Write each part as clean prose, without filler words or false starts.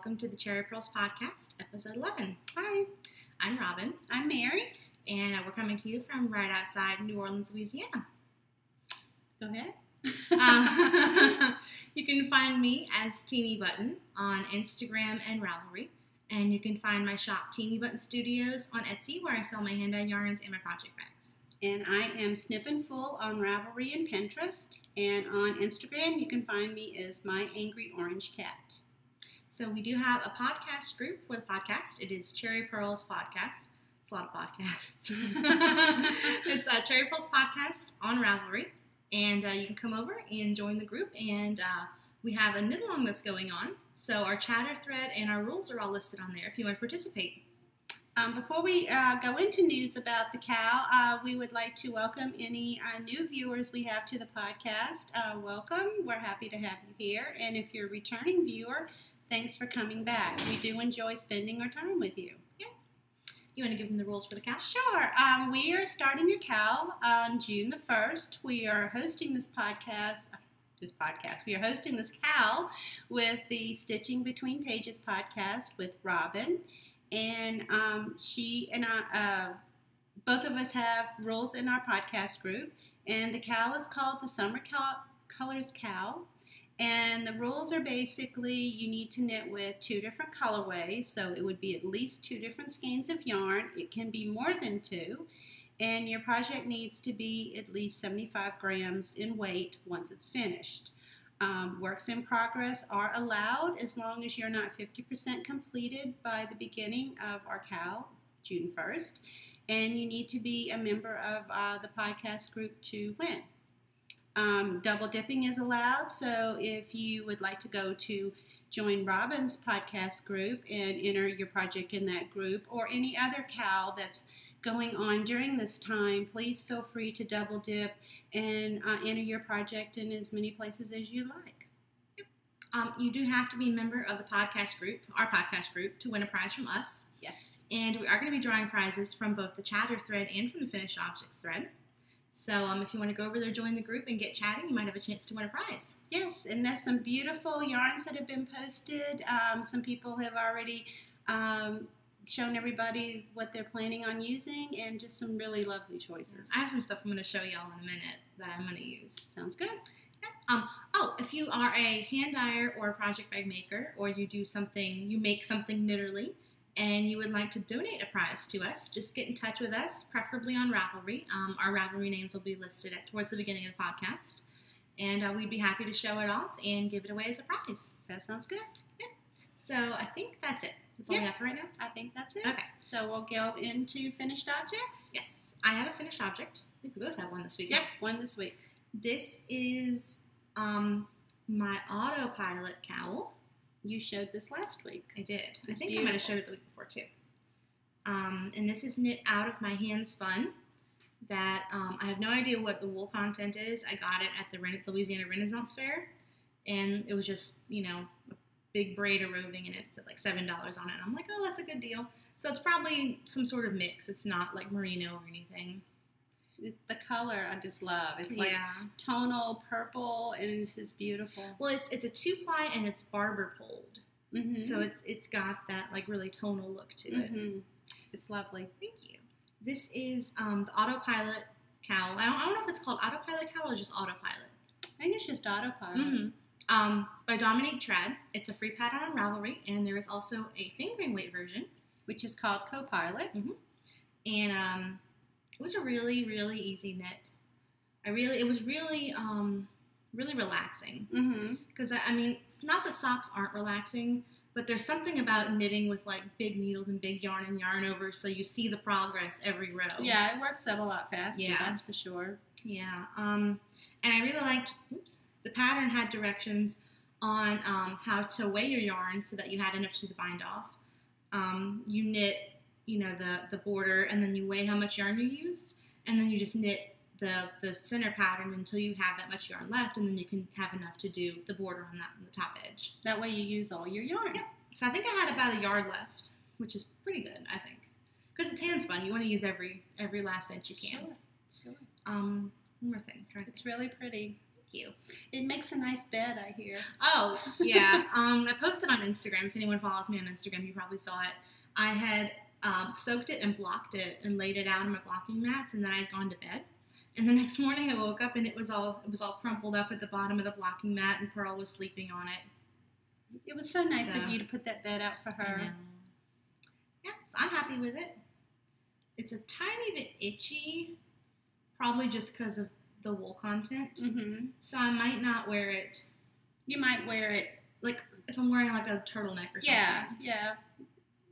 welcome to the Cherry Purls podcast, episode 11. Hi, I'm Robin. I'm Mary. And we're coming to you from right outside New Orleans, Louisiana. Go ahead. You can find me as TEENYBUTTON on Instagram and Ravelry. And you can find my shop, TEENYBUTTON Studios, on Etsy, where I sell my hand-dyed yarns and my project bags. And I am Snippin' Full on Ravelry and Pinterest. And on Instagram, you can find me as My Angry Orange Cat. So we do have a podcast group for the podcast. It is Cherry Purls Podcast. It's a lot of podcasts. It's Cherry Purls Podcast on Ravelry. And you can come over and join the group. And we have a knit-along that's going on. So our chatter thread and our rules are all listed on there if you want to participate. Before we go into news about the cow, we would like to welcome any new viewers we have to the podcast. Welcome. We're happy to have you here. And if you're a returning viewer, thanks for coming back. We do enjoy spending our time with you. Yeah. You want to give them the rules for the cow? Sure. We are starting a cow on June the 1st. We are hosting this podcast. We are hosting this cow with the Stitching Between Pages podcast with Robin. And she and I, both of us have rules in our podcast group. And the cow is called the SUMMERCOLORSKAL. And the rules are basically you need to knit with 2 different colorways. So it would be at least 2 different skeins of yarn. It can be more than 2. And your project needs to be at least 75 grams in weight once it's finished. Works in progress are allowed as long as you're not 50% completed by the beginning of our cow, June 1st. And you need to be a member of the podcast group to win. Double dipping is allowed, so if you would like to go to join Robin's podcast group and enter your project in that group, or any other cow that's going on during this time, please feel free to double dip and enter your project in as many places as you like. Yep. You do have to be a member of the podcast group, our podcast group, to win a prize from us. Yes. And we are going to be drawing prizes from both the chatter thread and from the finished objects thread. So if you want to go over there, join the group, and get chatting, you might have a chance to win a prize. Yes, and there's some beautiful yarns that have been posted. Some people have already shown everybody what they're planning on using, and just some really lovely choices. I have some stuff I'm going to show y'all in a minute that I'm going to use. Sounds good. Yeah. If you are a hand dyer or a project bag maker, or you do something, you make something knitterly, and you would like to donate a prize to us, just get in touch with us, preferably on Ravelry. Our Ravelry names will be listed towards the beginning of the podcast. And we'd be happy to show it off and give it away as a prize. That sounds good. Yeah. So I think that's it. That's all we have for right now? I think that's it. Okay. So we'll go into finished objects? Yes. I have a finished object. I think we both have one this week. Yep, one this week. This is my autopilot cowl. You showed this last week. I did. I think I might have showed it the week before too. And this is knit out of my hand spun. That I have no idea what the wool content is. I got it at the Louisiana Renaissance Fair, and it was just a big braid of roving, and it's at like $7 on it. And I'm like, oh, that's a good deal. So it's probably some sort of mix. It's not like merino or anything. The color I just love. It's like tonal purple, and it's just beautiful. Well, it's a 2-ply, and it's barber poled. Mm-hmm. So it's got that like really tonal look to it. It's lovely. Thank you. This is the autopilot cowl. I don't know if it's called autopilot cowl or just autopilot. I think it's just autopilot. By Dominique Trad. It's a free pattern on Ravelry, and there is also a fingering weight version, which is called Copilot. And it was a really, really easy knit. It was really, really relaxing. Because it's not that socks aren't relaxing, but there's something about knitting with like big needles and big yarn and yarn over, so you see the progress every row. Yeah, it works up a lot faster. Yeah, that's for sure. Yeah. And I really liked. The pattern had directions on how to weigh your yarn so that you had enough to do the bind off. You knit, the border, and then you weigh how much yarn you used, and then you just knit the center pattern until you have that much yarn left, and then you can have enough to do the border on the top edge. That way you use all your yarn. Yep. So I think I had about a yard left, which is pretty good, I think. Because it's hand spun, you want to use every last inch you can. Sure. One more thing. It's really pretty. you. It makes a nice bed, I hear. Oh, yeah. I posted on Instagram. If anyone follows me on Instagram, you probably saw it. I had soaked it and blocked it and laid it out on my blocking mats, and then I'd gone to bed. And the next morning I woke up and it was all crumpled up at the bottom of the blocking mat, and Pearl was sleeping on it. It was so nice of you to put that bed out for her. Yeah, so I'm happy with it. It's a tiny bit itchy, probably just because of the wool content. Mm-hmm. So I might not wear it. You might wear it like if I'm wearing like a turtleneck or something. Yeah.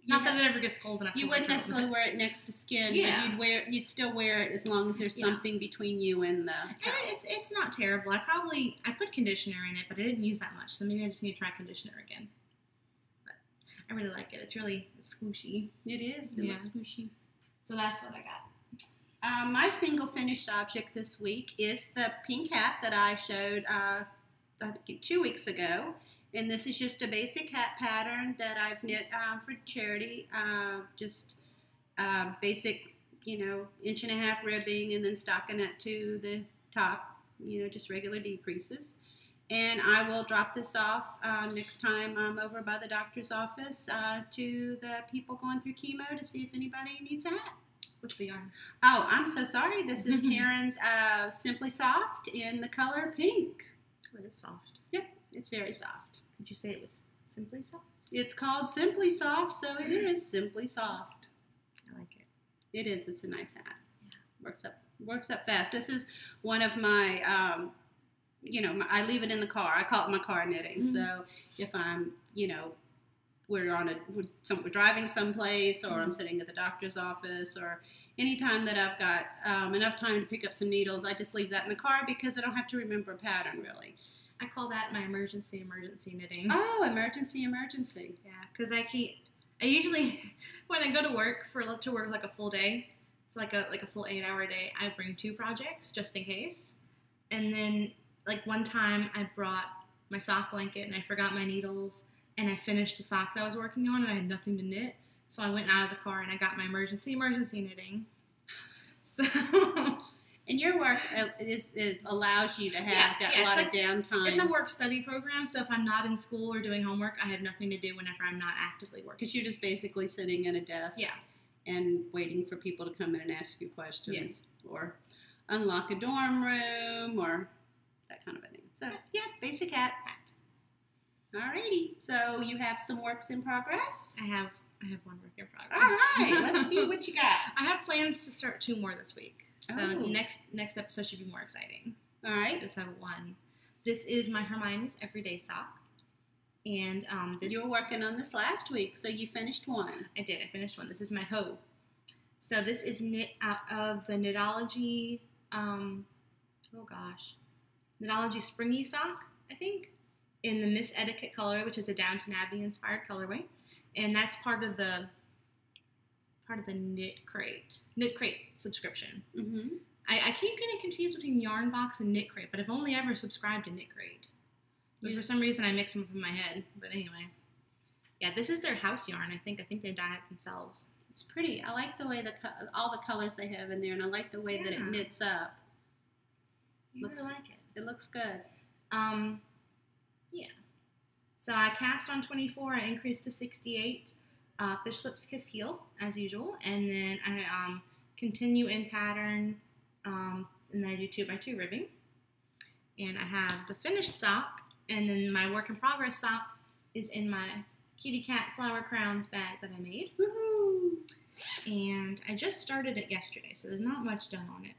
Not that it ever gets cold enough. You wouldn't necessarily wear it next to skin. Yeah. But you'd still wear it as long as there's something between you and the cow. It's not terrible. I put conditioner in it, but I didn't use that much, so maybe I just need to try conditioner again. But I really like it. It's really squishy. It is. It looks squishy. So that's what I got. My single finished object this week is the pink hat that I showed I think 2 weeks ago. And this is just a basic hat pattern that I've knit for charity. Just basic, 1.5-inch ribbing and then stocking it to the top, just regular decreases. And I will drop this off next time I'm over by the doctor's office to the people going through chemo to see if anybody needs a hat. What's the yarn? Oh, I'm so sorry. This is Karen's Simply Soft in the color pink. Oh, it is soft. Yep, it's very soft. Could you say it was Simply Soft? It's called Simply Soft, so it is Simply Soft. I like it. It is. It's a nice hat. Yeah. Works up fast. This is one of my, I leave it in the car. I call it my car knitting. Mm-hmm. So if I'm, we're driving someplace, or I'm sitting at the doctor's office, or anytime that I've got enough time to pick up some needles, I just leave that in the car because I don't have to remember a pattern really. I call that my emergency knitting. Oh, emergency. Yeah, because I usually, when I go to work like a full day, like a full 8-hour day, I bring 2 projects just in case. And then like one time I brought my sock blanket and I forgot my needles and I finished the socks I was working on and I had nothing to knit. So I went out of the car and I got my emergency knitting. So... And your work allows you to have a lot of downtime. It's a work-study program, so if I'm not in school or doing homework, I have nothing to do whenever I'm not actively working. Because you're just basically sitting at a desk and waiting for people to come in and ask you questions or unlock a dorm room or that kind of a thing. So, basic hat. Alrighty. So, you have some works in progress? I have one work in progress. All right. Let's see what you got. I have plans to start 2 more this week. So next episode should be more exciting. All right. I just have 1. This is my Hermione's Everyday Sock. And you were working on this last week, so you finished 1. I did. I finished 1. This is my hoe. So this is knit out of the Knitology, Knitology Springy Sock, I think, in the Miss Etiquette colorway, which is a Downton Abbey inspired colorway. And that's part of the Knit Crate subscription. Mm-hmm. I keep getting confused between Yarn Box and Knit Crate, but I've only ever subscribed to Knit Crate. But for some reason I mix them up in my head. But anyway, this is their house yarn. I think they dye it themselves. It's pretty. I like the way all the colors they have in there, and I like the way that it knits up. I really like it. It looks good. So I cast on 24. I increased to 68. Fish Lips Kiss Heel, as usual, and then I continue in pattern, and then I do 2x2 ribbing, and I have the finished sock, and then my work in progress sock is in my kitty cat flower crowns bag that I made. Woohoo! And I just started it yesterday, so there's not much done on it.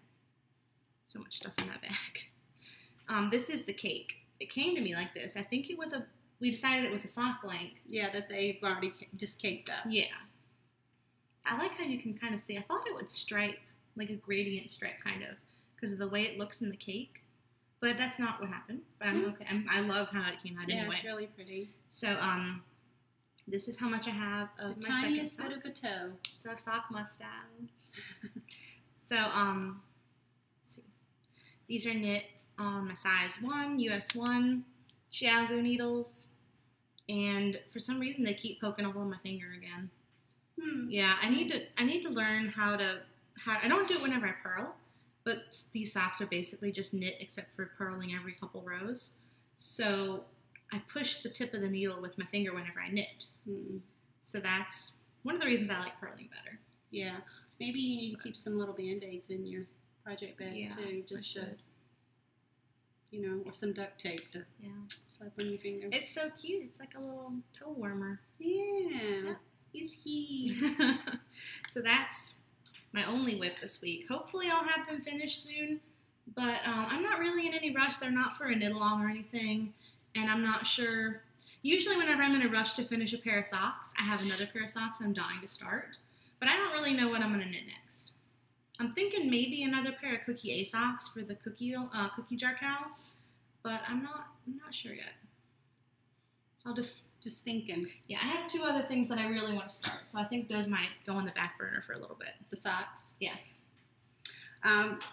So much stuff in that bag. This is the cake. It came to me like this. I think we decided it was a sock blank. Yeah, that they've already just caked up. Yeah. I like how you can kind of see. I thought it would stripe, like a gradient stripe kind of, because of the way it looks in the cake. But that's not what happened. But I'm okay. I love how it came out anyway. Yeah, it's really pretty. So, this is how much I have of my second sock. Bit of a toe. So, a sock mustache. So, let's see. These are knit on my size 1, US 1. Xiaogu needles, and for some reason they keep poking a hole in my finger again. Yeah, I need to learn how to I don't do it whenever I purl, but these socks are basically just knit except for purling every couple rows. So I push the tip of the needle with my finger whenever I knit. Mm-hmm. So that's one of the reasons I like purling better. Yeah. Maybe you need to keep some little Band-Aids in your project bag too, just to, you know, or some duct tape to slap on your finger. It's so cute. It's like a little toe warmer. Yeah. It's cute. So that's my only whip this week. Hopefully I'll have them finished soon, but I'm not really in any rush. They're not for a knit along or anything, and I'm not sure. Usually whenever I'm in a rush to finish a pair of socks, I have another pair of socks I'm dying to start, but I don't really know what I'm going to knit next. I'm thinking maybe another pair of Cookie A socks for the cookie jar cowl, but I'm not sure yet. I'll just thinking. Yeah, I have 2 other things that I really want to start, so I think those might go on the back burner for a little bit. The socks? Yeah.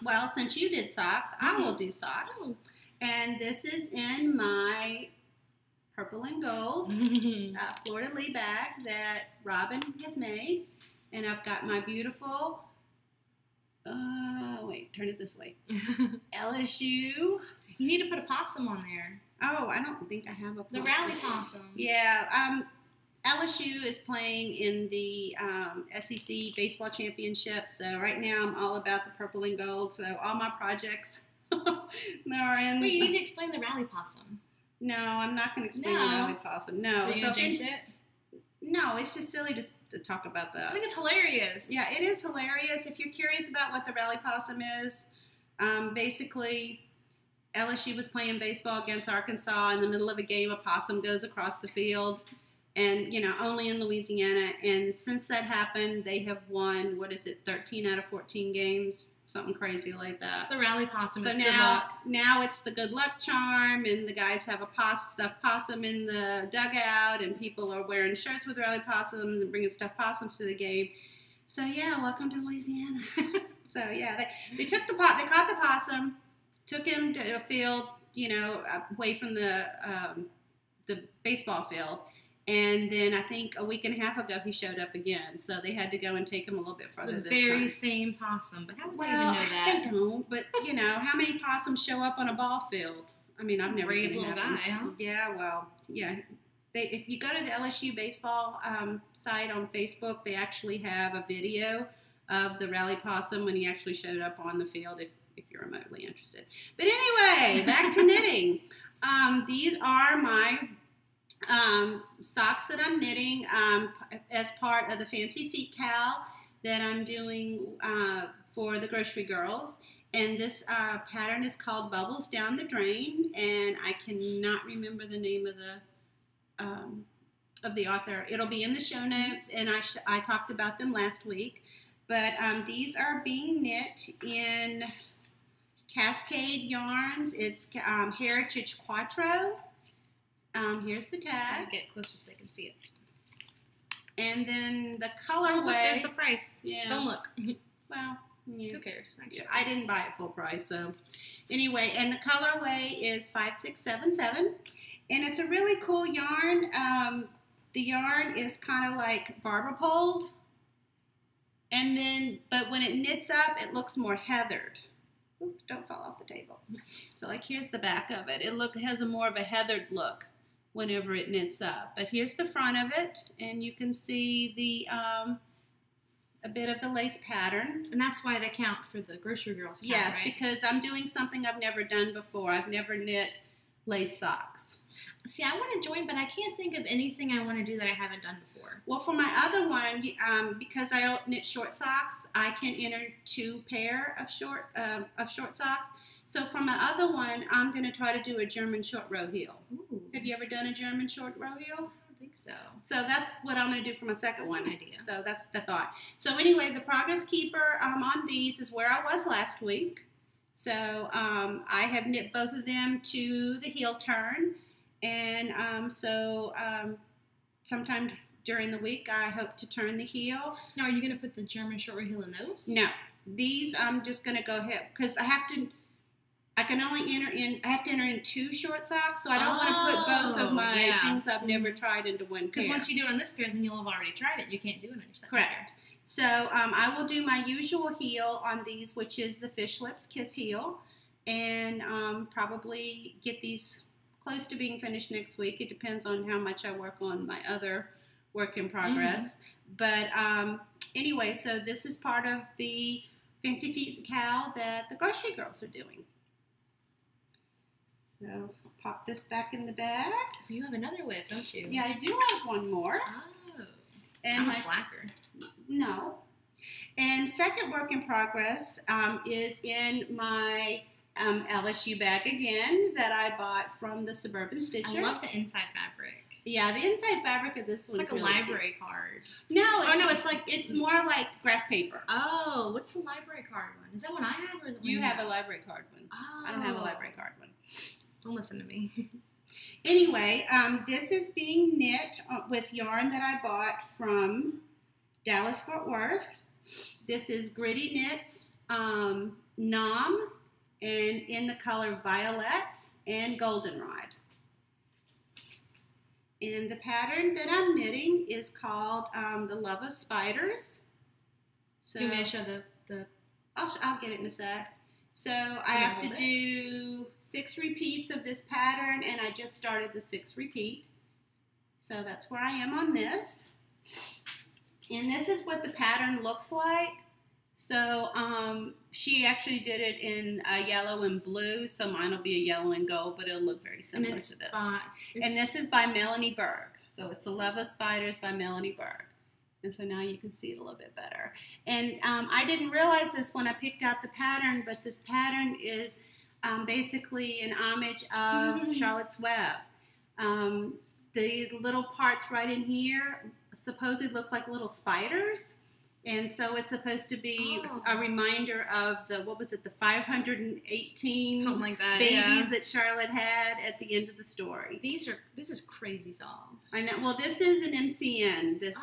Well, since you did socks, I will do socks. Oh. And this is in my purple and gold fleur-de-lis bag that Robin has made. And I've got my beautiful, wait, turn it this way, LSU. You need to put a possum on there. Oh, I don't think I have a possum. The rally possum. Yeah, LSU is playing in the SEC baseball championship, so right now I'm all about the purple and gold, so all my projects are in. Wait, you need to explain the rally possum. No, I'm not going to explain the rally possum. No. Are you going to jinx it? No, it's just silly just to talk about that. I think it's hilarious. Yeah, it is hilarious. If you're curious about what the rally possum is, basically LSU was playing baseball against Arkansas. In the middle of a game, a possum goes across the field, and, you know, only in Louisiana. And since that happened, they have won, 13 out of 14 games? Something crazy like that. It's the rally possum. So it's now it's the good luck charm, and the guys have a stuffed possum in the dugout, and people are wearing shirts with rally possums and bringing stuffed possums to the game. So, yeah, welcome to Louisiana. So, yeah, they took they caught the possum, took him to a field, you know, away from the baseball field. And then I think a week and a half ago he showed up again. So they had to go and take him a little bit further this time. The very same possum. But how would they even know that? They don't. But, you know, how many possums show up on a ball field? I mean, I've never seen it happen. Brave little guy, huh? Yeah, well, yeah. If you go to the LSU baseball site on Facebook, they actually have a video of the rally possum when he actually showed up on the field, if you're remotely interested. But anyway, back to knitting. These are my socks that I'm knitting as part of the Fancy Feet cowl that I'm doing for the grocery girls. And this pattern is called Bubbles Down the Drain, and I cannot remember the name of the author. It'll be in the show notes, and I talked about them last week. But these are being knit in Cascade yarns. It's Heritage Quattro. Here's the tag. Get it closer so they can see it. And then the colorway. Oh, look, there's the price. Yeah. Don't look. Well, yeah. Who cares? Yeah, I didn't buy it full price, so anyway. And the colorway is 5677, and it's a really cool yarn. The yarn is kind of like barber poled, and then but when it knits up, it looks more heathered. Oops, don't fall off the table. So like here's the back of it. It has a more of a heathered look whenever it knits up. But here's the front of it, and you can see the a bit of the lace pattern. And that's why they count for the grocery girls count, yes, right? because I'm doing something I've never done before. I've never knit lace socks. See, I want to join, but I can't think of anything I want to do that I haven't done before. Well, for my other one, because I knit short socks, I can enter 2 pair of short socks. So for my other one, I'm going to try to do a German short row heel. Ooh. Have you ever done a German short row heel? I don't think so. So that's what I'm going to do for my second one. That's an idea. So that's the thought. So anyway, the progress keeper on these is where I was last week. So I have knit both of them to the heel turn. And sometime during the week, I hope to turn the heel. Now, are you going to put the German short row heel in those? No. These I'm just going to go ahead because I have to enter in 2 short socks, so I don't want to put both of my things I've never tried into one pair. Because once you do it on this pair, then you'll have already tried it. You can't do it on your second Correct. pair. So I will do my usual heel on these, which is the Fish Lips Kiss heel, and probably get these close to being finished next week. It depends on how much I work on my other work in progress. But anyway, so this is part of the Fancy Feet cowl that the grocery girls are doing. So I'll pop this back in the bag. You have another whip, don't you? Yeah, I do have one more. Oh. And I'm a slacker. No. And second work in progress is in my LSU bag again that I bought from the Suburban Stitcher. I love the inside fabric. Yeah, the inside fabric of this one's It's like a really library card. No, it's it's more like graph paper. Oh, what's the library card one? Is that one I have, or is it one You have a library card one. Oh. I don't have a library card one. Don't listen to me. Anyway, this is being knit with yarn that I bought from Dallas Fort Worth. This is Gritty Knits Nom, and in the color Violet and Goldenrod. And the pattern that I'm knitting is called The Love of Spiders. So You want me to show the I'll get it in a sec. So I have to do 6 repeats of this pattern, and I just started the 6th repeat. So that's where I am on this. And this is what the pattern looks like. So she actually did it in yellow and blue, so mine will be a yellow and gold, but it'll look very similar to this. And this is by Melanie Berg. So it's The Love of Spiders by Melanie Berg. And so now you can see it a little bit better. And I didn't realize this when I picked out the pattern, but this pattern is basically an homage of Charlotte's Web. The little parts right in here supposedly look like little spiders. And so it's supposed to be a reminder of the, what was it, the 518 something like that, babies that Charlotte had at the end of the story. This is crazy soft. I know. Well, this is an MCN. This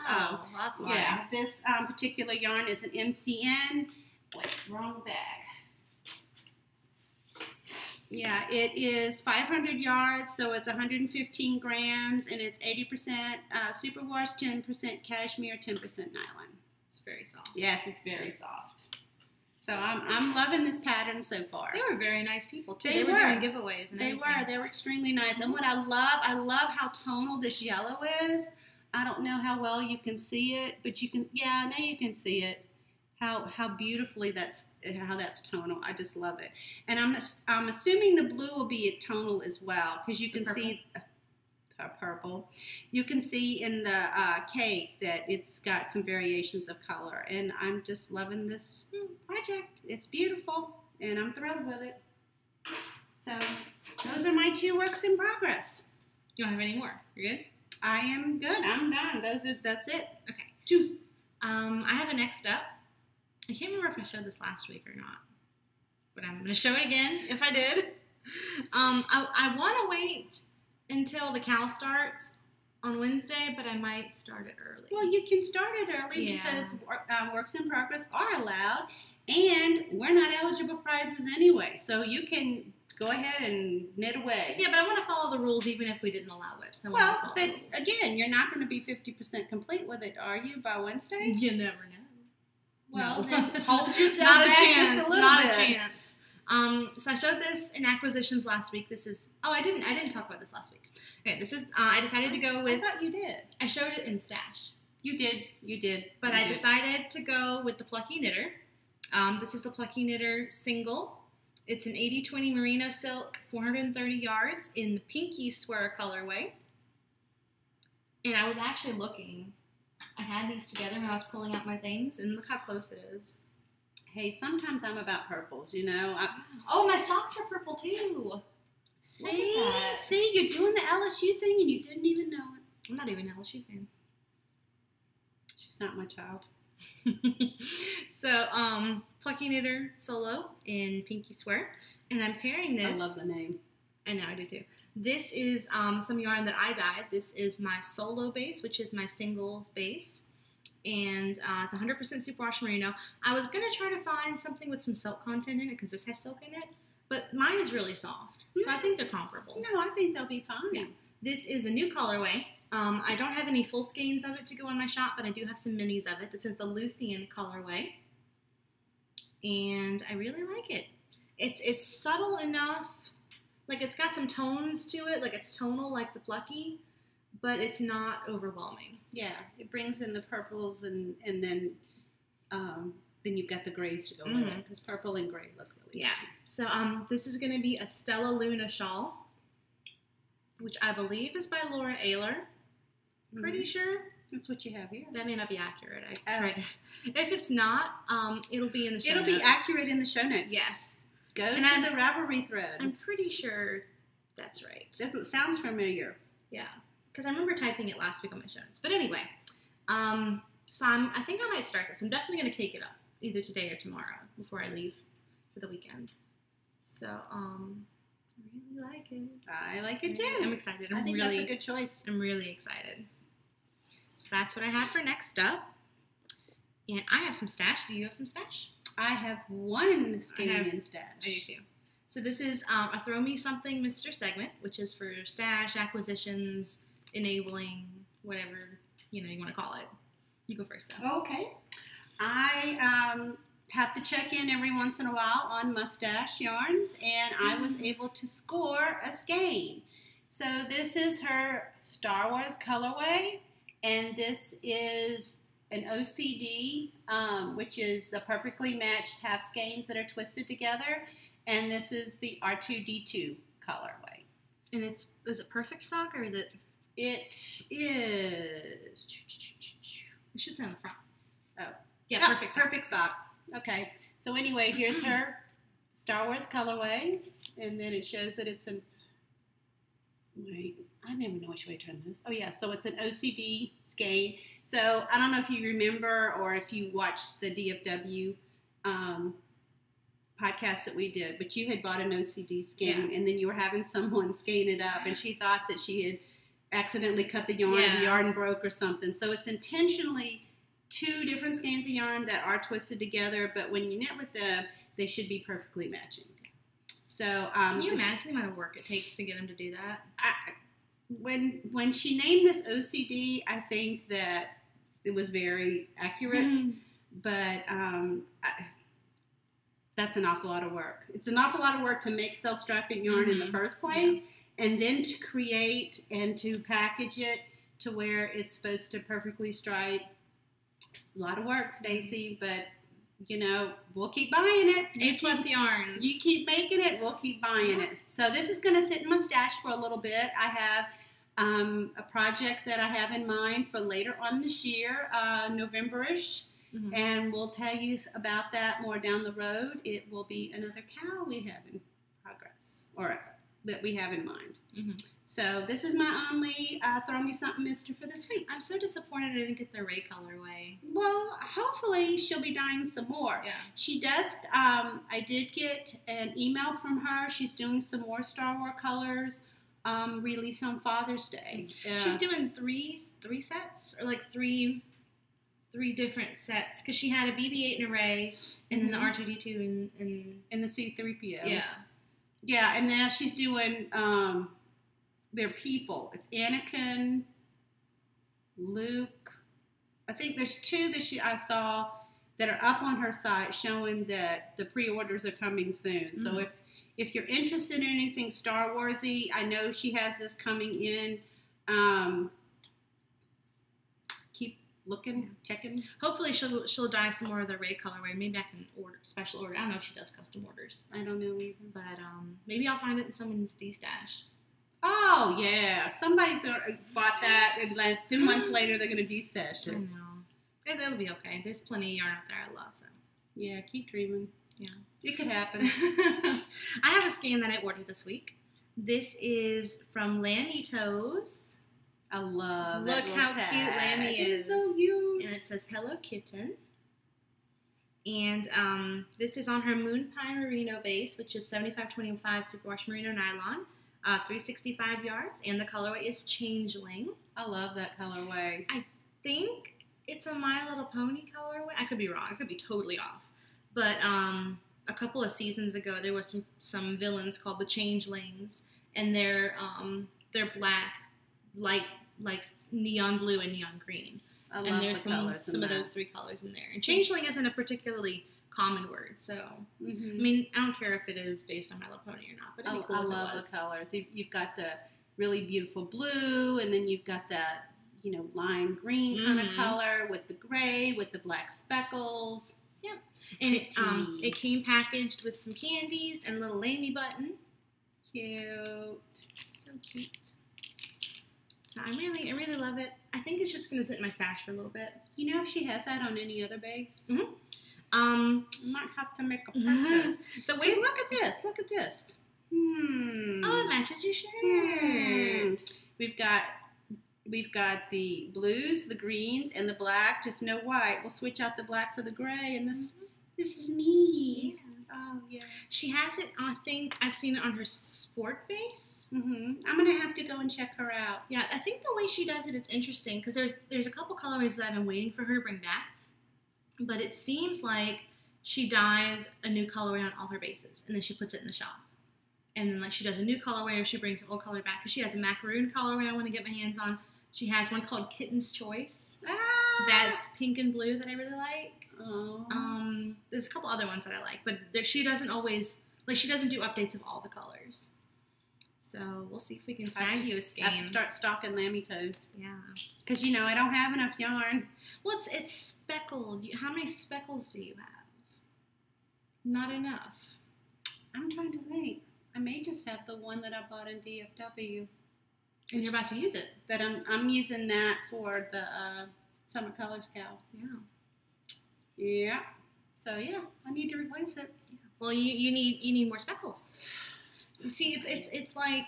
that's why. Yeah, this particular yarn is an MCN. Wait, wrong bag. Yeah, it is 500 yards, so it's 115 grams, and it's 80% superwash, 10% cashmere, 10% nylon. It's very soft. Yes, it's very soft. So I'm loving this pattern so far. They were very nice people too. They were doing giveaways and everything. They were extremely nice. And what I love how tonal this yellow is. I don't know how well you can see it, but you can. Yeah, now you can see it. How beautifully that's tonal. I just love it. And I'm assuming the blue will be tonal as well, because you can see. Purple. You can see in the cake that it's got some variations of color, and I'm just loving this project. It's beautiful, and I'm thrilled with it. So those are my 2 works in progress. You don't have any more? You're good? I am good. I'm done. That's it. Okay. 2. I have a next up. I can't remember if I showed this last week or not, but I'm going to show it again if I did. I want to wait until the cowl starts on Wednesday, but I might start it early. Well, you can start it early because works in progress are allowed, and we're not eligible for prizes anyway, so you can go ahead and knit away. Yeah, but I want to follow the rules even if we didn't allow it. So well, but again, you're not going to be 50% complete with it, are you, by Wednesday? You never know. Well, no. then hold yourself not back a chance, just a little not bit. a chance. So I showed this in acquisitions last week. This is, I didn't talk about this last week. Okay, this is, I decided to go with. I thought you did. I showed it in Stash. You did. But I decided to go with the Plucky Knitter. This is the Plucky Knitter single. It's an 80-20 merino silk, 430 yards in the Pinky Swear colorway. And I was actually looking. I had these together when I was pulling out my things, and look how close it is. Hey, sometimes I'm about purples, you know. Oh, my socks are purple too. See, you're doing the LSU thing and you didn't even know it. I'm not even an LSU fan. She's not my child. So, Plucky Knitter Solo in Pinky Swear. And I'm pairing this. I love the name. I know, I do too. This is some yarn that I dyed. This is my Solo base, which is my singles base. And it's 100% superwash merino. I was going to try to find something with some silk content in it because this has silk in it. But mine is really soft. So I think they're comparable. No, I think they'll be fine. Yeah. This is a new colorway. I don't have any full skeins of it to go in my shop, but I do have some minis of it. This is the Luthien colorway, and I really like it. It's subtle enough, like it's got some tones to it, like it's tonal like the Plucky, but it's not overwhelming. Yeah, it brings in the purples and then you've got the grays to go with it, because purple and gray look really good. So this is going to be a Stella Luna shawl, which I believe is by Laura Ayler. Pretty sure. That's what you have here. That may not be accurate. I tried. If it's not, it'll be in the show notes. It'll be accurate in the show notes. Yes. Go to the Ravelry thread. I'm pretty sure that's right. It sounds familiar. Yeah, because I remember typing it last week on my show notes. But anyway, so I think I might start this. I'm definitely going to cake it up either today or tomorrow before I leave for the weekend. So, I really like it. I like it too. I'm excited. I think that's a good choice. I'm really excited. So that's what I have for next up. And I have some stash. Do you have some stash? I have one skein in stash. I do too. So this is a Throw Me Something Mr. segment, which is for stash, acquisitions, enabling, whatever you want to call it. You go first, though. Okay. I have to check in every once in a while on Mustache Yarns, and I was able to score a skein. So this is her Star Wars colorway, and this is an OCD, which is a perfectly matched half skeins that are twisted together, and this is the R2D2 colorway. And is it perfect sock, or is it? It is. It should say on the front. Oh. Yeah, perfect sock. Perfect sock. Okay. So anyway, here's her Star Wars colorway, and then it shows that it's an. Wait, I never know which way to turn this. Oh yeah, so it's an OCD skein. So I don't know if you remember or if you watched the DFW podcast that we did, but you had bought an OCD skein, and then you were having someone skein it up, and she thought that she had accidentally cut the yarn, the yarn broke or something. So it's intentionally two different skeins of yarn that are twisted together, but when you knit with them, they should be perfectly matching. So can you imagine the amount of work it takes to get them to do that? When she named this OCD, I think that it was very accurate, but that's an awful lot of work. It's an awful lot of work to make self-striping yarn in the first place, and then to create and to package it to where it's supposed to perfectly stripe. A lot of work, Stacy, but we'll keep buying it. A+ yarns. You keep making it, we'll keep buying it. So this is going to sit in my stash for a little bit. I have a project that I have in mind for later on this year, November-ish, and we'll tell you about that more down the road. It will be another cow we have in progress, or that we have in mind. So this is my only Throw Me Something Mister for this week. I'm so disappointed I didn't get the Ray colorway. Well, hopefully she'll be dyeing some more. Yeah. She does. I did get an email from her. She's doing some more Star Wars colors release on Father's Day. She's doing three sets, or like three different sets, because she had a BB-8 and a Ray, and then the R2D2 and the C-3PO. Yeah. Yeah, and now she's doing their people. It's Anakin, Luke. I think there's two that I saw that are up on her site showing that the pre-orders are coming soon. So if you're interested in anything Star Warsy, I know she has this coming in. Keep looking, checking. Hopefully she'll dye some more of the Ray colorway. Maybe I can special order. I don't know if she does custom orders. I don't know either. But maybe I'll find it in someone's D-stash. Oh, yeah. Somebody's bought that, and like 2 months later, they're going to de-stash it. I know. That'll be okay. There's plenty of yarn out there I love, so. Yeah, keep dreaming. Yeah. It could happen. I have a skein that I ordered this week. This is from Lammy Toes. I love that. Look how cute Lammy is. It's so cute. And it says, Hello Kitten. And this is on her Moon Pine Merino base, which is 75-25 superwash merino nylon. 365 yards, and the colorway is Changeling. I love that colorway. I think it's a My Little Pony colorway. I could be wrong. I could be totally off. But a couple of seasons ago, there was some villains called the Changelings, and they're black, light like neon blue and neon green. I love and there's the some colors in of that. those 3 colors in there. And changeling isn't a particularly common word, so Mm-hmm. I mean, I don't care if it is based on My Little Pony or not, but it'd be cool I if love it was. the colors. You've got the really beautiful blue, and then you've got that, lime green kind of color with the gray, with the black speckles. Yep. And it came packaged with some candies and a little Lamey button. Cute. So cute. So I really love it. I think it's just gonna sit in my stash for a little bit. You know if she has that on any other base? Mm-hmm. Might have to make a purchase. The way Look at this. Look at this. Oh, it matches your shirt. We've got the blues, the greens, and the black. Just no white. We'll switch out the black for the gray, and this is me. Yeah. Oh yes. She has it. I think I've seen it on her sport base. I'm gonna have to go and check her out. Yeah, I think the way she does it, it's interesting because there's a couple colorways that I've been waiting for her to bring back, but it seems like she dyes a new colorway on all her bases, and then she puts it in the shop. And then, like, she does a new colorway or she brings her old color back. Because she has a macaroon colorway I want to get my hands on. She has one called Kitten's Choice. That's pink and blue that I really like. There's a couple other ones that I like. But she doesn't always, like, she doesn't do updates of all the colors. So we'll see if we can snag you a skein. I have to start stocking lammy toes. Yeah. Because, I don't have enough yarn. Well, it's speckled. How many speckles do you have? Not enough. I'm trying to think. I may just have the one that I bought in DFW. And you're about to use it. That I'm using that for the SUMMERCOLORSKAL. Yeah. Yeah. So yeah, I need to replace it. Yeah. Well, you need more speckles. You see, it's like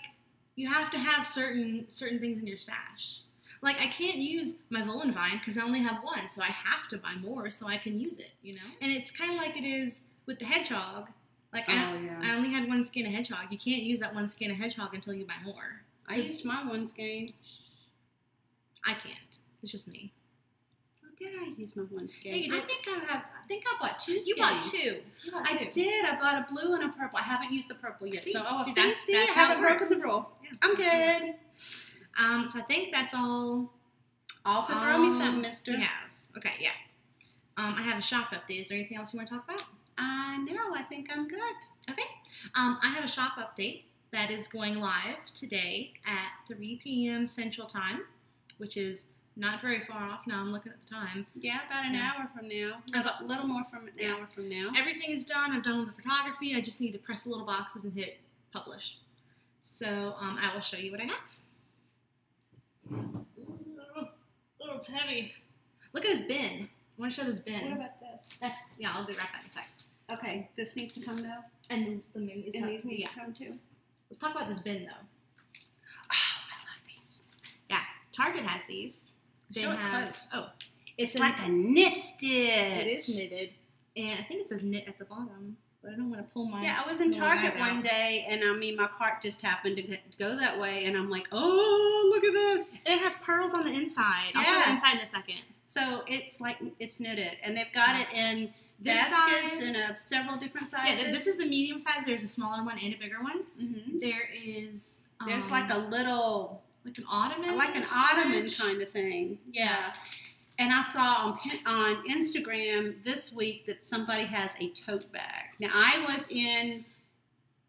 you have to have certain things in your stash. Like, I can't use my Volan vine because I only have one, so I have to buy more so I can use it, And it's kind of like it is with the hedgehog. Like, I only had one skein of hedgehog. You can't use that one skein of hedgehog until you buy more. I used my one skein. I can't. It's just me. Oh, did I use my one skein? Yeah, you did. I think I bought 2 skeins. You bought two. I did. I bought a blue and a purple. I haven't used the purple yet. See, so that's I how haven't it broken works. the rule. Yeah, I'm good. So I think that's all. All for throw me something, mister. We have. Okay, yeah. I have a shop update. Is there anything else you want to talk about? No, I think I'm good. Okay. I have a shop update that is going live today at 3 p.m. Central Time, which is not very far off. Now I'm looking at the time. Yeah, about an hour from now. A little more from an hour from now. Everything is done. I've done all the photography. I just need to press the little boxes and hit publish. So I will show you what I have. Oh, it's heavy. Look at this bin. I want to show this bin. What about this? I'll be right back inside. Okay, this needs to come though. And the mini. And these need to come too. Let's talk about this bin though. Oh, I love these. Yeah, Target has these. They Show it have. close. Oh, it's like a knit stitch. It is knitted, and I think it says knit at the bottom. But I don't want to pull my. Yeah, I was in Target one day, and my cart just happened to go that way, and I'm like, oh, look at this. And it has pearls on the inside. I'll show the inside in a second. So it's like it's knitted, and they've got it in this baskets size, in several different sizes. Yeah, this is the medium size. There's a smaller one and a bigger one. Mm-hmm. There is. There's like a little, like an ottoman, kind of thing. Yeah. And I saw on Instagram this week that somebody has a tote bag. Now I was in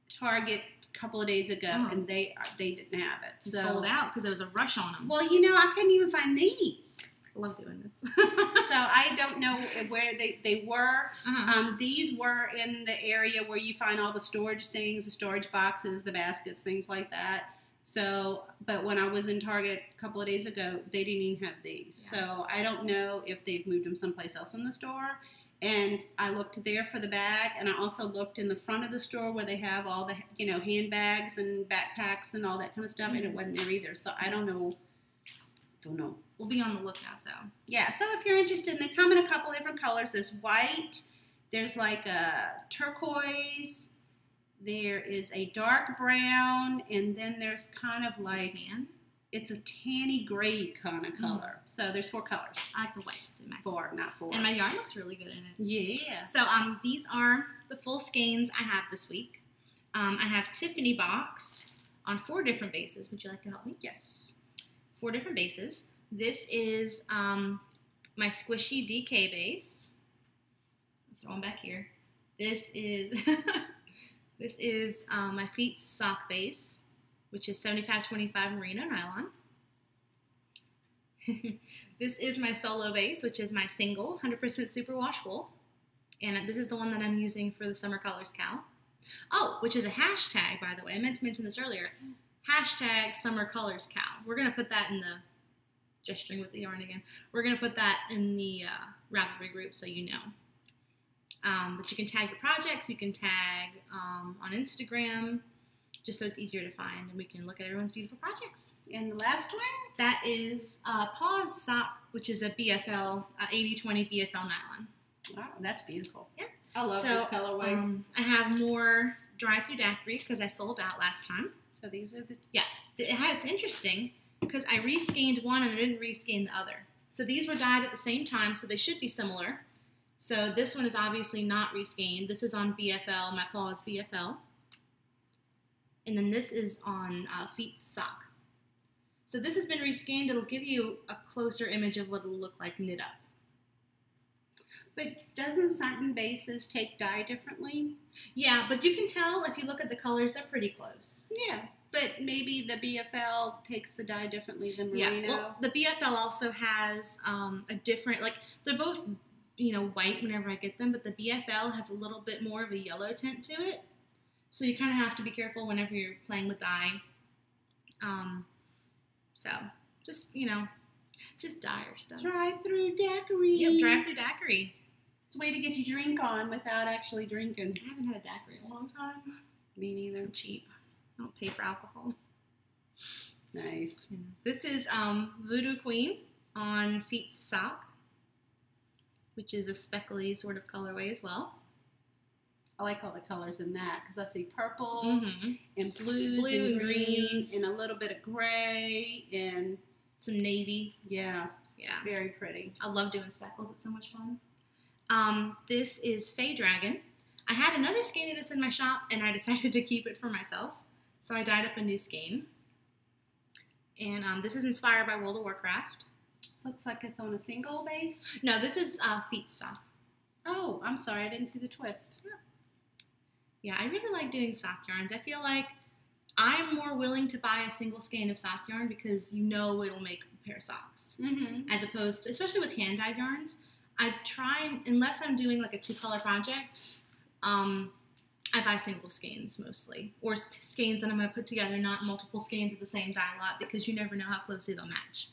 Target a couple of days ago, and they didn't have it. So sold out because there was a rush on them. Well, I couldn't even find these. I love doing this. So I don't know where they were. Uh-huh. These were in the area where you find all the storage things, the storage boxes, the baskets, things like that. So, but when I was in Target a couple of days ago, they didn't even have these. Yeah. So I don't know if they've moved them someplace else in the store. And I looked there for the bag, and I also looked in the front of the store where they have all the, handbags and backpacks and all that kind of stuff, and it wasn't there either. So I don't know. We'll be on the lookout, though. Yeah, so if you're interested, they come in a couple different colors. There's white, there's like a turquoise, there is a dark brown, and then there's kind of like, it's a tanny gray kind of color. So there's 4 colors. I like the white. So 4, not 4. And my yarn looks really good in it. Yeah. So these are the full skeins I have this week. I have Tiffany box on 4 different bases. Would you like to help me? Yes. 4 different bases. This is my squishy DK base. I'll throw them back here. This is my feet sock base, which is 75/25 merino nylon. This is my solo base, which is my single 100% superwash wool. And this is the one that I'm using for the Summer Colors Cal. Oh, which is a hashtag, by the way. I meant to mention this earlier. Hashtag Summer Colors Cal. We're going to put that in the, gesturing with the yarn again. We're going to put that in the Ravelry group so you know. But you can tag your projects. You can tag on Instagram, just so it's easier to find. And we can look at everyone's beautiful projects. And the last one? That is Paws Sock, which is a BFL, 80/20 BFL nylon. Wow, that's beautiful. Yeah. I love this colorway. I have more drive-through daiquiri because I sold out last time. So these are the... Yeah. It's interesting because I reskeined one and I didn't reskein the other. So these were dyed at the same time, so they should be similar. So this one is obviously not reskeined. This is on BFL, my Paws BFL. And then this is on Feet Sock. So this has been reskeined. It'll give you a closer image of what it'll look like knit up. But doesn't certain bases take dye differently? Yeah, but you can tell if you look at the colors, they're pretty close. Yeah, but maybe the BFL takes the dye differently than merino. Yeah, well, the BFL also has a different, like, they're both, you know, white whenever I get them, but the BFL has a little bit more of a yellow tint to it. So you kind of have to be careful whenever you're playing with dye. So, just, you know, just dye your stuff. Drive-through daiquiri. Yep, drive-through daiquiri. It's a way to get your drink on without actually drinking. I haven't had a daiquiri in a long time. Me neither. I'm cheap. I don't pay for alcohol. Nice. This is Voodoo Queen on Feet Sock, which is a speckly sort of colorway as well. I like all the colors in that because I see purples and blues and greens and a little bit of gray and some navy. Yeah. Yeah. Very pretty. I love doing speckles. It's so much fun. This is Fey Dragon. I had another skein of this in my shop, and I decided to keep it for myself. So I dyed up a new skein. And this is inspired by World of Warcraft. This looks like it's on a single base. No, this is Feet Sock. Oh, I'm sorry. I didn't see the twist. Yeah, I really like doing sock yarns. I feel like I'm more willing to buy a single skein of sock yarn because you know it'll make a pair of socks. As opposed to, especially with hand-dyed yarns, I try, unless I'm doing like a 2-color project, I buy single skeins mostly. Or skeins that I'm going to put together, not multiple skeins of the same dye lot because you never know how closely they'll match.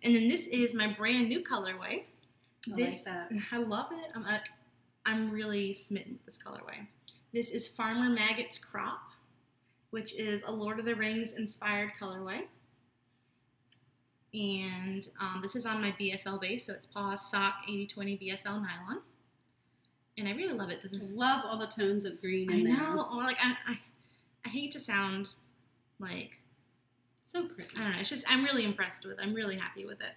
And then this is my brand new colorway. I like that. I love it. I'm really smitten with this colorway. This is Farmer Maggot's Crop, which is a Lord of the Rings inspired colorway. And this is on my BFL base, so it's Paws Sock 80/20 BFL nylon. And I really love it. I love all the tones of green in there. I know. Like, I hate to sound like... So pretty. I don't know. It's just, I'm really impressed with it. I'm really happy with it.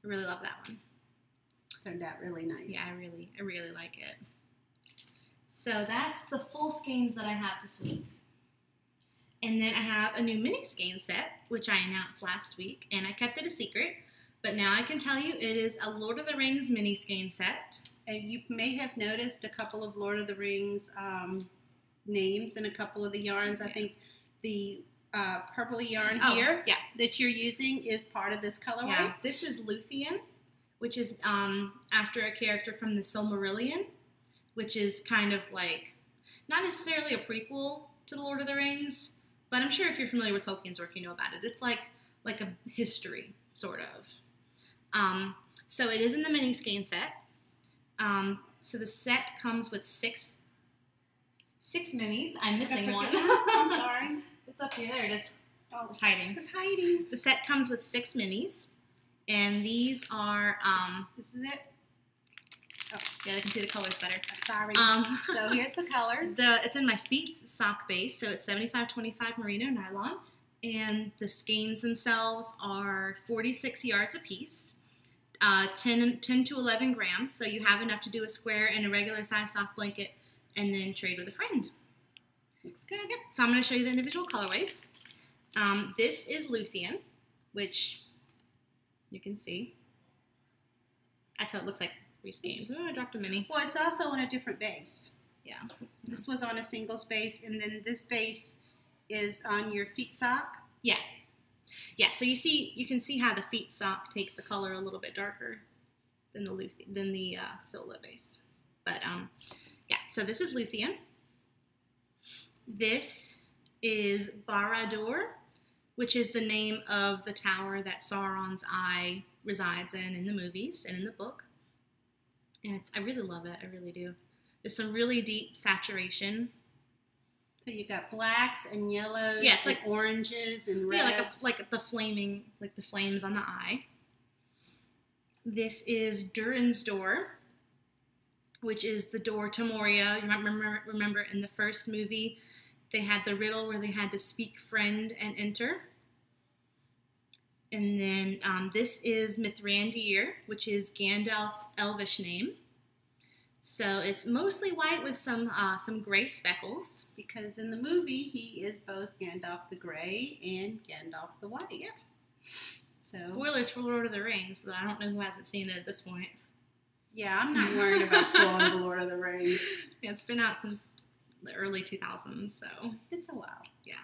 I really love that one. Turned out really nice. Yeah, I really like it. So that's the full skeins that I have this week. And then I have a new mini skein set, which I announced last week, and I kept it a secret. But now I can tell you it is a Lord of the Rings mini skein set. And you may have noticed a couple of Lord of the Rings names in a couple of the yarns. I think the purpley yarn here that you're using is part of this colorway. Yeah, this is Luthien, which is after a character from the Silmarillion, which is kind of like, not necessarily a prequel to the Lord of the Rings, but I'm sure if you're familiar with Tolkien's work, you know about it. It's like a history, sort of. So it is in the mini skein set. So the set comes with six minis. I'm missing one. I'm sorry. It's up here. There it is. Oh, it's hiding. It's hiding. The set comes with 6 minis, and these are. This is it. Oh, yeah, they can see the colors better. Sorry. So here's the colors. It's in my Feet Sock base, so it's 75/25 merino nylon, and the skeins themselves are 46 yards a piece, 10 to 11 grams. So you have enough to do a square and a regular size sock blanket, and then trade with a friend. Looks good. Yep. So I'm going to show you the individual colorways. This is Luthien, which you can see. That's how it looks like reskeins. Oh, I dropped a mini. Well, it's also on a different base. Yeah. This was on a single base, and then this base is on your feet sock. Yeah. Yeah, so you can see how the feet sock takes the color a little bit darker than the Sola base. But yeah, so this is Luthien. This is Barad-dûr, which is the name of the tower that Sauron's eye resides in the movies and in the book. And I really love it. I really do. There's some really deep saturation. So you got blacks and yellows, yeah, it's and like oranges and reds. Yeah, like the flames on the eye. This is Durin's Door, which is the door to Moria. You might remember in the first movie, they had the riddle where they had to speak friend and enter. And then this is Mithrandir, which is Gandalf's elvish name. So it's mostly white with some gray speckles. Because in the movie, he is both Gandalf the Grey and Gandalf the White. Yep. So spoilers for Lord of the Rings, though I don't know who hasn't seen it at this point. Yeah, I'm not worried about spoiling the Lord of the Rings. Yeah, it's been out since the early 2000s, so it's a while. Yeah.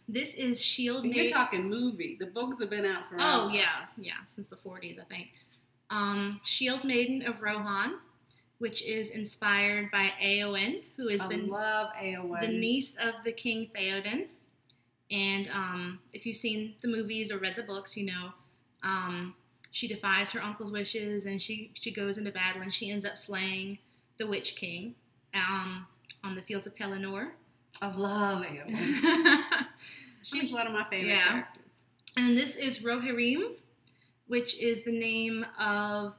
This is Shield Maiden. You're talking movie. The books have been out for a while. Oh, yeah, since the 40s, I think. Shield Maiden of Rohan, which is inspired by Éowyn, who is love Éowyn, the niece of the King Theoden. And if you've seen the movies or read the books, you know she defies her uncle's wishes, and she goes into battle, and she ends up slaying the Witch King on the fields of Pelennor. I love Éowyn. She's one of my favorite characters. And this is Rohirrim, which is the name of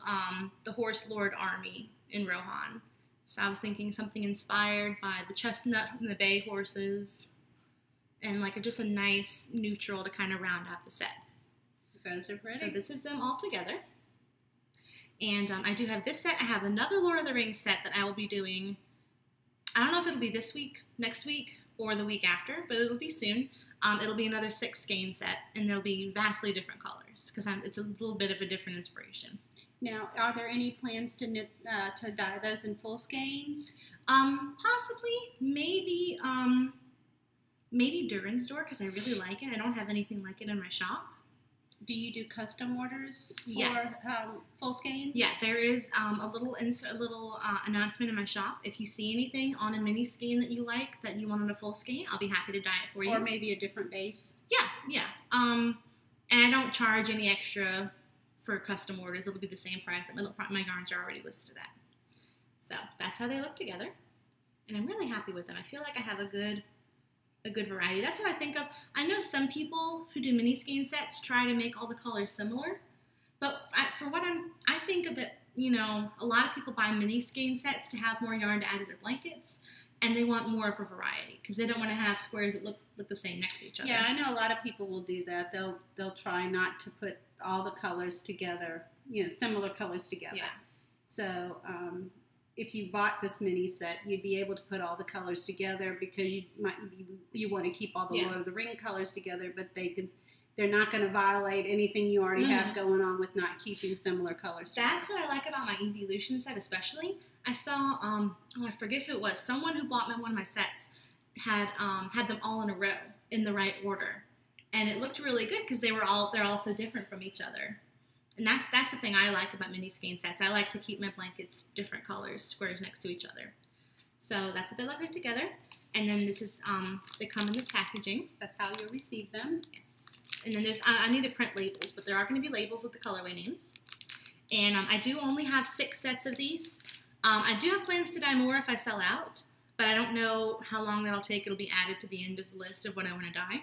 the Horse Lord army in Rohan. So I was thinking something inspired by the chestnut and the bay horses, and like just a nice neutral to kind of round out the set. Those are pretty. So this is them all together. And I do have this set. I have another Lord of the Rings set that I will be doing. I don't know if it'll be this week, next week, or the week after, but it'll be soon. It'll be another 6 skein set, and they'll be vastly different colors because it's a little bit of a different inspiration. Now, are there any plans to dye those in full skeins? Possibly, maybe Durin's Door because I really like it. I don't have anything like it in my shop. Do you do custom orders for yes. Full skeins? Yeah, there is a little announcement in my shop. If you see anything on a mini skein that you like that you want on a full skein, I'll be happy to dye it for you. Or maybe a different base. Yeah. And I don't charge any extra for custom orders. It'll be the same price that my yarns are already listed at. So that's how they look together, and I'm really happy with them. I feel like I have a good variety. That's what I think of. I know some people who do mini skein sets try to make all the colors similar, but I think of that, you know, a lot of people buy mini skein sets to have more yarn to add to their blankets, and they want more of a variety because they don't want to have squares that look the same next to each other. Yeah, I know a lot of people will do that. They'll try not to put all the colors together, you know, similar colors together. Yeah. So if you bought this mini set, you'd be able to put all the colors together because you want to keep all the Lord of the Ring colors together, but they're not going to violate anything you already have going on with not keeping similar colors together. That's what I like about my Evolution set, especially. I saw I forget who it was. Someone who bought one of my sets had them all in a row in the right order, and it looked really good because they're all so different from each other. And that's the thing I like about mini skein sets. I like to keep my blankets different colors, squares next to each other. So that's what they look like together. And then this is, they come in this packaging. That's how you'll receive them. Yes. And then I need to print labels, but there are going to be labels with the colorway names. And I do only have 6 sets of these. I do have plans to dye more if I sell out, but I don't know how long that'll take. It'll be added to the end of the list of what I want to dye.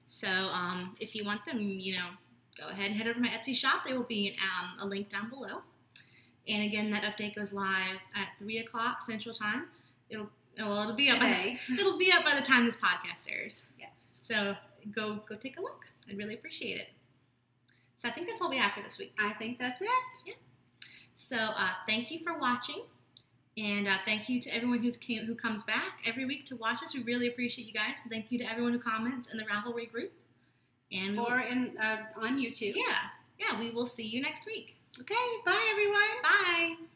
So if you want them, you know, go ahead and head over to my Etsy shop. There will be a link down below. And again, that update goes live at 3 o'clock Central Time. It'll be up today. It'll be up by the time this podcast airs. Yes. So go take a look. I'd really appreciate it. So I think that's all we have for this week. I think that's it. Yeah. So thank you for watching, And thank you to everyone who comes back every week to watch us. We really appreciate you guys. And thank you to everyone who comments in the Ravelry group. And on YouTube. Yeah, we will see you next week. Okay, bye everyone. Bye.